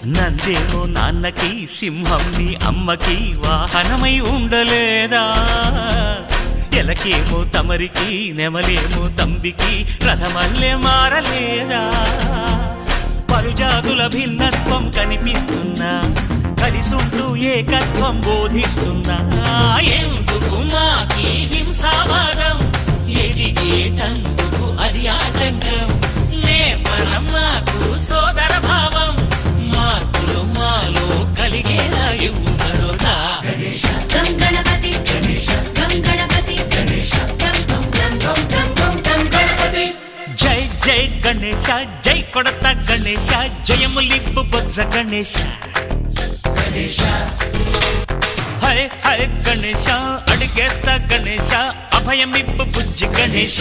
నందేమో నాన్నకి సింహం నీ అమ్మకి వాహనమై ఉండలేదా ఎలకేమో తమరికి నెమలేమో తంబికి రథమల్లే మారలేదా పలుజాతుల భిన్నత్వం కనిపిస్తున్నా కలిసుంటూ ఏకత్వం బోధిస్తున్నా ఎందుకు మాకి హింసావాదం ఎదిగేటందుకు అది ఆటంకం నేపరం నాకు సోదర భావం మార్పులు మాలో కలిగేలా ఇవ్వు భరోసా గం గణపతి గం గణపతి గం గం గం గం గం గం గణపతి జై జై గణేశ జై కొడత గణేశ జయములిప్పు బొజ్జ గణేశ హై హై గణేశ అడిగేస్తా గణేశ అభయమిప్పు బుజ్జి గణేశ